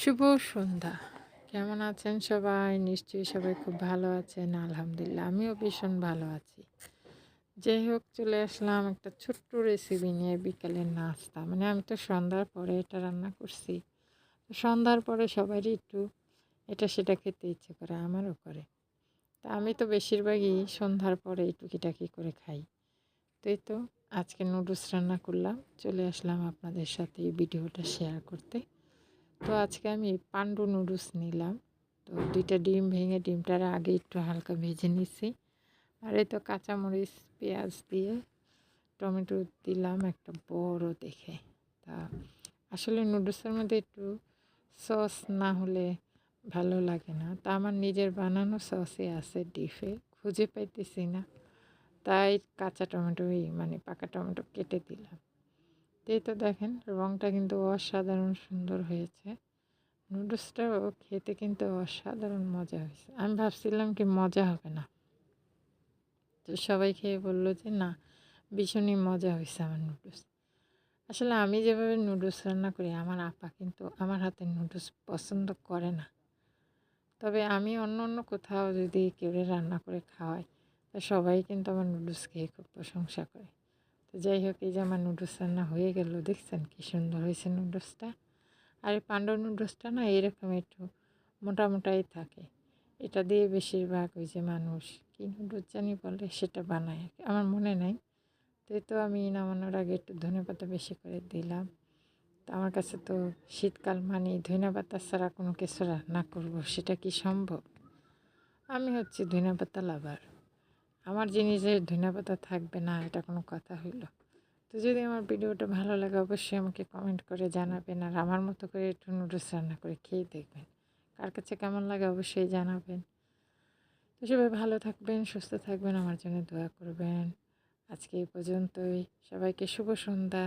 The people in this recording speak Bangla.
শুভ সন্ধ্যা। কেমন আছেন সবাই? নিশ্চয়ই সবাই খুব ভালো আছেন। আলহামদুলিল্লাহ আমিও ভীষণ ভালো আছি। যাই হোক চলে আসলাম একটা ছোট্ট রেসিপি নিয়ে বিকালের নাস্তা। মানে আমি তো সন্ধ্যার পরে এটা রান্না করছি। তো সন্ধ্যার পরে সবারই একটু এটা সেটা খেতে ইচ্ছে করে, আমারও করে। তা আমি তো বেশিরভাগই সন্ধ্যার পরে এই টুকিটাকি করে খাই। তো এই তো আজকে নুডলস রান্না করলাম। চলে আসলাম আপনাদের সাথে এই ভিডিওটা শেয়ার করতে। তো আজকে আমি পান্ডু নুডলস নিলাম। তো ২টা ডিম ভেঙে ডিমটার আগে একটু হালকা ভেজে নিছি। আর এই তো কাঁচামরিচ, পেঁয়াজ দিয়ে টমেটো দিলাম একটা বড় দেখে। তা আসলে নুডলসের মধ্যে একটু সস না হলে ভালো লাগে না। তা আমার নিজের বানানো সসই আছে ডিপে, খুঁজে পাইতেছি না। তাই কাঁচা টমেটোই মানে পাকা টমেটো কেটে দিলাম। তো এই তো দেখেন রঙটা কিন্তু অসাধারণ সুন্দর হয়েছে। নুডলসটাও খেতে কিন্তু অসাধারণ মজা হয়েছে। আমি ভাবছিলাম কি মজা হবে না। তো সবাই খেয়ে বলল যে না, ভীষণই মজা হয়েছে আমার নুডলস। আসলে আমি যেভাবে নুডলস রান্না করি আমার আপা কিন্তু আমার হাতের নুডলস পছন্দ করে না। তবে আমি অন্য কোথাও যদি কেউ রান্না করে খাওয়াই, তা সবাই কিন্তু আমার নুডলস খেয়ে খুব প্রশংসা করে। তো যাই হোক, এই যে আমার নুডলস রান্না হয়ে গেল, দেখছেন কি সুন্দর হয়েছে নুডলসটা। আর এই পান্ডা নুডলসটা না এরকম একটু মোটাই থাকে। এটা দিয়ে বেশিরভাগ ওই যে মানুষ কী নুডলস জানি বলে সেটা বানায় আর কি, আমার মনে নাই। তো এই তো আমি নামানোর আগে একটু ধনেপাতা বেশি করে দিলাম। তো আমার কাছে তো শীতকাল মানে ধনেপাতা ছাড়া কোনো কিছু রান্না করব সেটা কি সম্ভব? আমি হচ্ছে ধনেপাতা লাভার। আমার জিনিসে ধনেপাতা থাকবে না এটা কোনো কথা হইল? তো যদি আমার ভিডিওটা ভালো লাগে অবশ্যই আমাকে কমেন্ট করে জানাবেন। আর আমার মতো করে একটু নুডলস রান্না করে খেয়ে দেখবেন। কার কাছে কেমন লাগে অবশ্যই জানাবেন। তো সবাই ভালো থাকবেন, সুস্থ থাকবেন, আমার জন্য দোয়া করবেন। আজকে এই পর্যন্তই। সবাইকে শুভ সন্ধ্যা।